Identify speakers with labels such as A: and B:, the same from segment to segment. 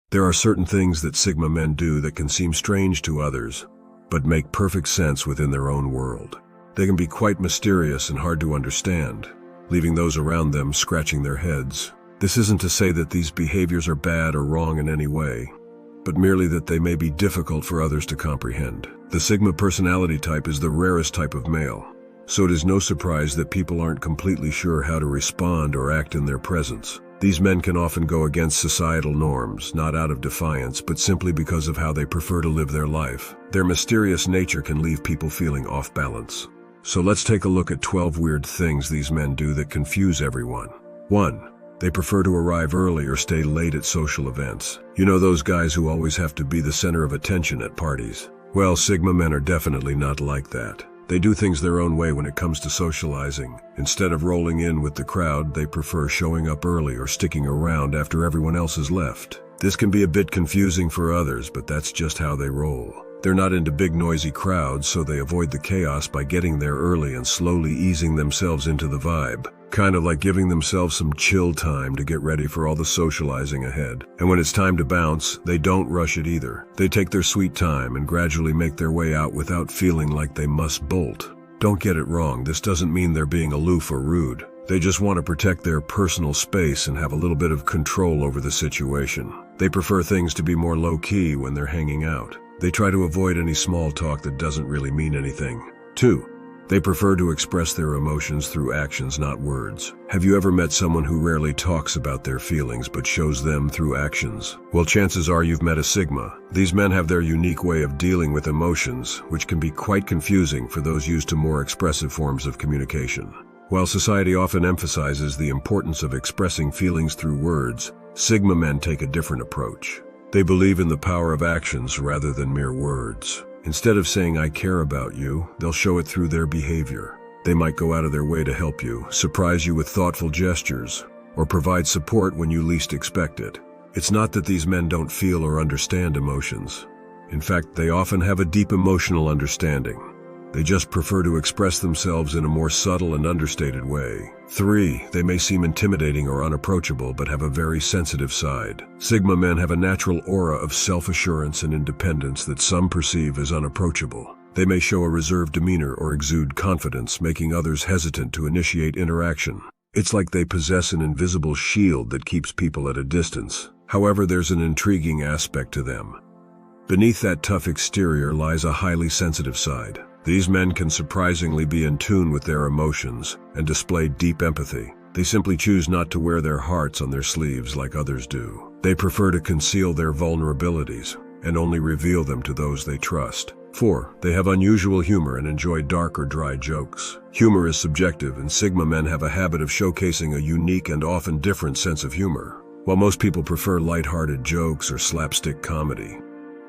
A: There are certain things that Sigma men do that can seem strange to others, but make perfect sense within their own world. They can be quite mysterious and hard to understand, leaving those around them scratching their heads. This isn't to say that these behaviors are bad or wrong in any way, but merely that they may be difficult for others to comprehend. The Sigma personality type is the rarest type of male, so it is no surprise that people aren't completely sure how to respond or act in their presence. These men can often go against societal norms, not out of defiance, but simply because of how they prefer to live their life. Their mysterious nature can leave people feeling off balance. So let's take a look at 12 weird things these men do that confuse everyone. 1. They prefer to arrive early or stay late at social events. You know those guys who always have to be the center of attention at parties? Well, Sigma men are definitely not like that. They do things their own way when it comes to socializing. Instead of rolling in with the crowd, they prefer showing up early or sticking around after everyone else has left. This can be a bit confusing for others, but that's just how they roll. They're not into big noisy crowds, so they avoid the chaos by getting there early and slowly easing themselves into the vibe. Kind of like giving themselves some chill time to get ready for all the socializing ahead. And when it's time to bounce, they don't rush it either. They take their sweet time and gradually make their way out without feeling like they must bolt. Don't get it wrong, this doesn't mean they're being aloof or rude. They just want to protect their personal space and have a little bit of control over the situation. They prefer things to be more low-key when they're hanging out. They try to avoid any small talk that doesn't really mean anything. 2. They prefer to express their emotions through actions, not words. Have you ever met someone who rarely talks about their feelings but shows them through actions? Well, chances are you've met a Sigma. These men have their unique way of dealing with emotions, which can be quite confusing for those used to more expressive forms of communication. While society often emphasizes the importance of expressing feelings through words, Sigma men take a different approach. They believe in the power of actions rather than mere words. Instead of saying, "I care about you," they'll show it through their behavior. They might go out of their way to help you, surprise you with thoughtful gestures, or provide support when you least expect it. It's not that these men don't feel or understand emotions. In fact, they often have a deep emotional understanding. They just prefer to express themselves in a more subtle and understated way. 3. They may seem intimidating or unapproachable, but have a very sensitive side. Sigma men have a natural aura of self-assurance and independence that some perceive as unapproachable. They may show a reserved demeanor or exude confidence, making others hesitant to initiate interaction. It's like they possess an invisible shield that keeps people at a distance. However, there's an intriguing aspect to them. Beneath that tough exterior lies a highly sensitive side. These men can surprisingly be in tune with their emotions and display deep empathy. They simply choose not to wear their hearts on their sleeves like others do. They prefer to conceal their vulnerabilities and only reveal them to those they trust. 4. They have unusual humor and enjoy dark or dry jokes. Humor is subjective, and Sigma men have a habit of showcasing a unique and often different sense of humor. While most people prefer lighthearted jokes or slapstick comedy,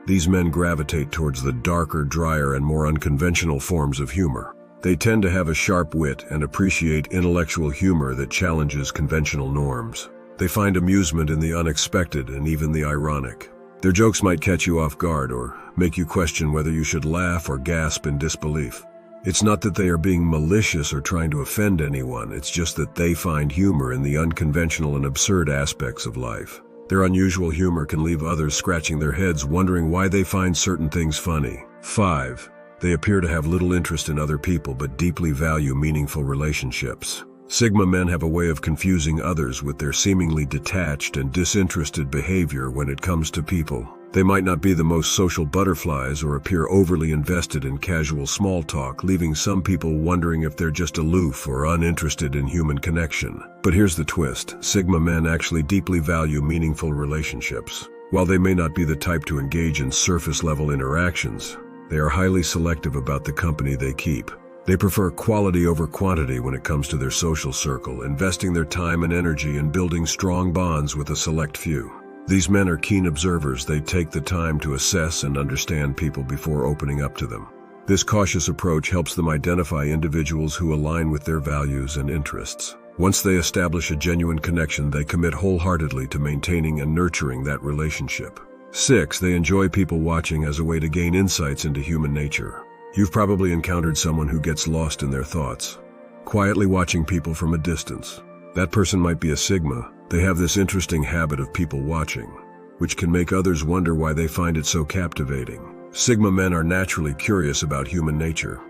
A: these men gravitate towards the darker, drier, and more unconventional forms of humor. They tend to have a sharp wit and appreciate intellectual humor that challenges conventional norms. They find amusement in the unexpected and even the ironic. Their jokes might catch you off guard or make you question whether you should laugh or gasp in disbelief. It's not that they are being malicious or trying to offend anyone, it's just that they find humor in the unconventional and absurd aspects of life. Their unusual humor can leave others scratching their heads wondering why they find certain things funny. 5. They appear to have little interest in other people but deeply value meaningful relationships. Sigma men have a way of confusing others with their seemingly detached and disinterested behavior when it comes to people. They might not be the most social butterflies or appear overly invested in casual small talk, leaving some people wondering if they're just aloof or uninterested in human connection. But here's the twist. Sigma men actually deeply value meaningful relationships. While they may not be the type to engage in surface-level interactions, they are highly selective about the company they keep. They prefer quality over quantity when it comes to their social circle, investing their time and energy in building strong bonds with a select few. These men are keen observers. They take the time to assess and understand people before opening up to them. This cautious approach helps them identify individuals who align with their values and interests. Once they establish a genuine connection, they commit wholeheartedly to maintaining and nurturing that relationship. 6. They enjoy people watching as a way to gain insights into human nature. You've probably encountered someone who gets lost in their thoughts, quietly watching people from a distance. That person might be a Sigma. They have this interesting habit of people watching. which can make others wonder why they find it so captivating. Sigma men are naturally curious about human nature,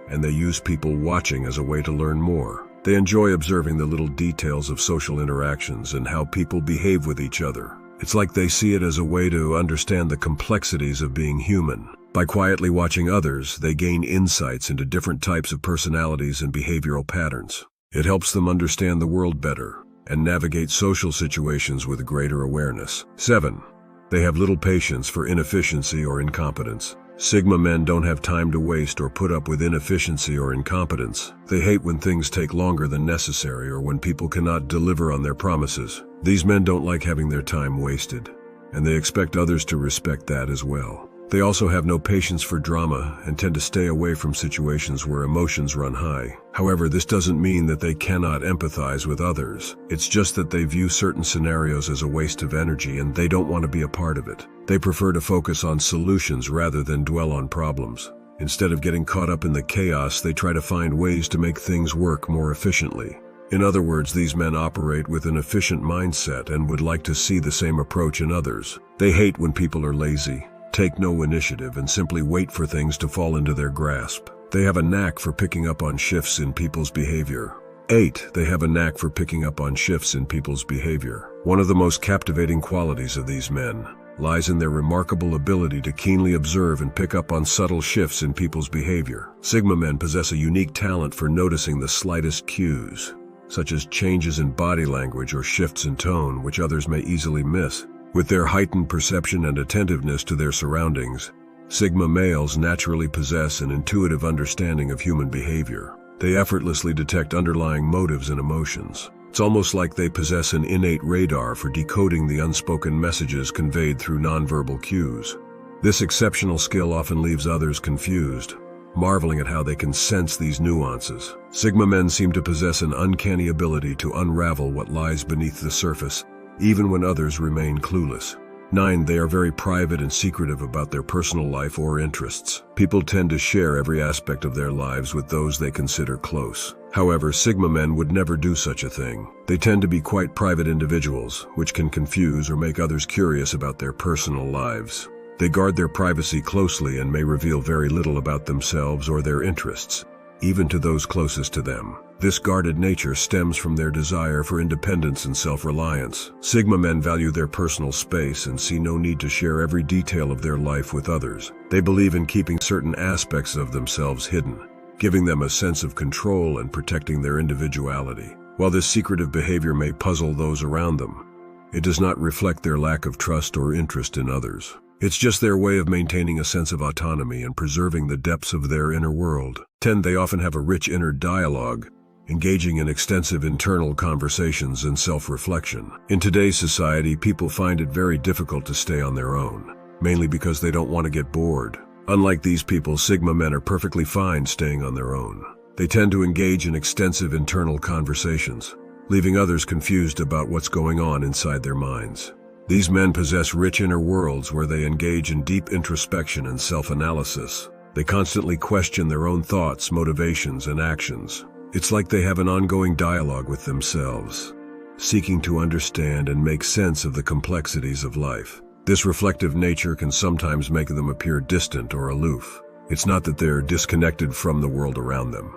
A: and they use people watching as a way to learn more. They enjoy observing the little details of social interactions and how people behave with each other. It's like they see it as a way to understand the complexities of being human. By quietly watching others, they gain insights into different types of personalities and behavioral patterns. It helps them understand the world better and navigate social situations with greater awareness. 7. They have little patience for inefficiency or incompetence. Sigma men don't have time to waste or put up with inefficiency or incompetence. They hate when things take longer than necessary or when people cannot deliver on their promises. These men don't like having their time wasted, and they expect others to respect that as well. They also have no patience for drama and tend to stay away from situations where emotions run high. However, this doesn't mean that they cannot empathize with others. It's just that they view certain scenarios as a waste of energy and they don't want to be a part of it. They prefer to focus on solutions rather than dwell on problems. Instead of getting caught up in the chaos, they try to find ways to make things work more efficiently. In other words, these men operate with an efficient mindset and would like to see the same approach in others. They hate when people are lazy, take no initiative, and simply wait for things to fall into their grasp. They have a knack for picking up on shifts in people's behavior. 8. They have a knack for picking up on shifts in people's behavior. One of the most captivating qualities of these men lies in their remarkable ability to keenly observe and pick up on subtle shifts in people's behavior. Sigma men possess a unique talent for noticing the slightest cues, such as changes in body language or shifts in tone, which others may easily miss. With their heightened perception and attentiveness to their surroundings, Sigma males naturally possess an intuitive understanding of human behavior. They effortlessly detect underlying motives and emotions. It's almost like they possess an innate radar for decoding the unspoken messages conveyed through nonverbal cues. This exceptional skill often leaves others confused, marveling at how they can sense these nuances. Sigma men seem to possess an uncanny ability to unravel what lies beneath the surface, even when others remain clueless. 9. They are very private and secretive about their personal life or interests. People tend to share every aspect of their lives with those they consider close. However, Sigma men would never do such a thing. They tend to be quite private individuals, which can confuse or make others curious about their personal lives. They guard their privacy closely and may reveal very little about themselves or their interests, even to those closest to them. This guarded nature stems from their desire for independence and self-reliance. Sigma men value their personal space and see no need to share every detail of their life with others. They believe in keeping certain aspects of themselves hidden, giving them a sense of control and protecting their individuality. While this secretive behavior may puzzle those around them, it does not reflect their lack of trust or interest in others. It's just their way of maintaining a sense of autonomy and preserving the depths of their inner world. 10. They often have a rich inner dialogue, engaging in extensive internal conversations and self-reflection. In today's society, people find it very difficult to stay on their own, mainly because they don't want to get bored. Unlike these people, Sigma men are perfectly fine staying on their own. They tend to engage in extensive internal conversations, leaving others confused about what's going on inside their minds. These men possess rich inner worlds where they engage in deep introspection and self-analysis. They constantly question their own thoughts, motivations, and actions. It's like they have an ongoing dialogue with themselves, seeking to understand and make sense of the complexities of life. This reflective nature can sometimes make them appear distant or aloof. It's not that they're disconnected from the world around them.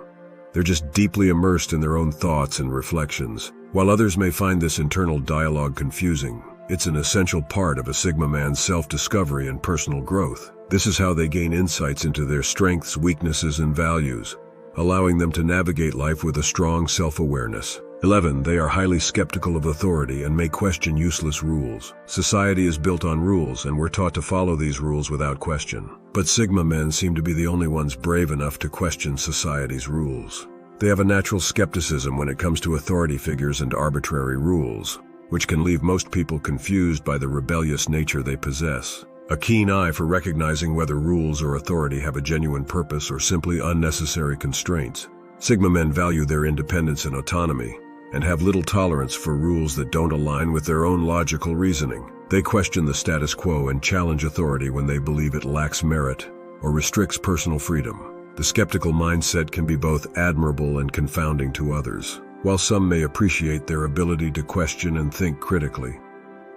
A: They're just deeply immersed in their own thoughts and reflections. While others may find this internal dialogue confusing, it's an essential part of a Sigma man's self-discovery and personal growth. This is how they gain insights into their strengths, weaknesses, and values, allowing them to navigate life with a strong self-awareness. 11. They are highly skeptical of authority and may question useless rules. Society is built on rules, and we're taught to follow these rules without question. But Sigma men seem to be the only ones brave enough to question society's rules. They have a natural skepticism when it comes to authority figures and arbitrary rules, which can leave most people confused by the rebellious nature they possess. A keen eye for recognizing whether rules or authority have a genuine purpose or simply unnecessary constraints. Sigma men value their independence and autonomy, and have little tolerance for rules that don't align with their own logical reasoning. They question the status quo and challenge authority when they believe it lacks merit or restricts personal freedom. The skeptical mindset can be both admirable and confounding to others. While some may appreciate their ability to question and think critically,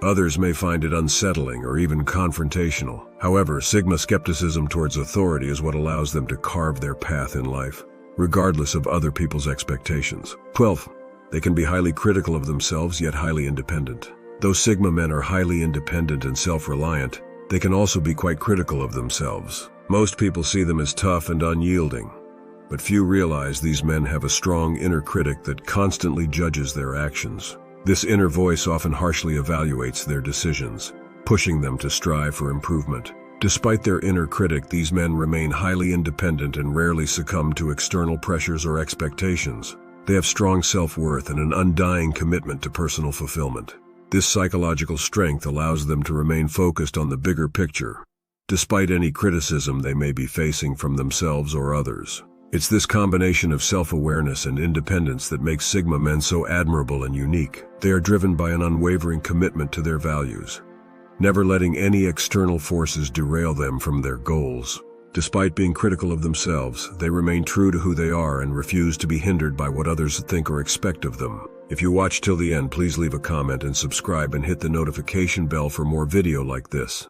A: Others may find it unsettling or even confrontational. However, Sigma skepticism towards authority is what allows them to carve their path in life, regardless of other people's expectations. 12. They can be highly critical of themselves yet highly independent. Though Sigma men are highly independent and self-reliant, they can also be quite critical of themselves. Most people see them as tough and unyielding, but few realize these men have a strong inner critic that constantly judges their actions. This inner voice often harshly evaluates their decisions, pushing them to strive for improvement. Despite their inner critic, these men remain highly independent and rarely succumb to external pressures or expectations. They have strong self-worth and an undying commitment to personal fulfillment. This psychological strength allows them to remain focused on the bigger picture, despite any criticism they may be facing from themselves or others. It's this combination of self-awareness and independence that makes Sigma men so admirable and unique. They are driven by an unwavering commitment to their values, never letting any external forces derail them from their goals. Despite being critical of themselves, they remain true to who they are and refuse to be hindered by what others think or expect of them. If you watch till the end, please leave a comment and subscribe and hit the notification bell for more video like this.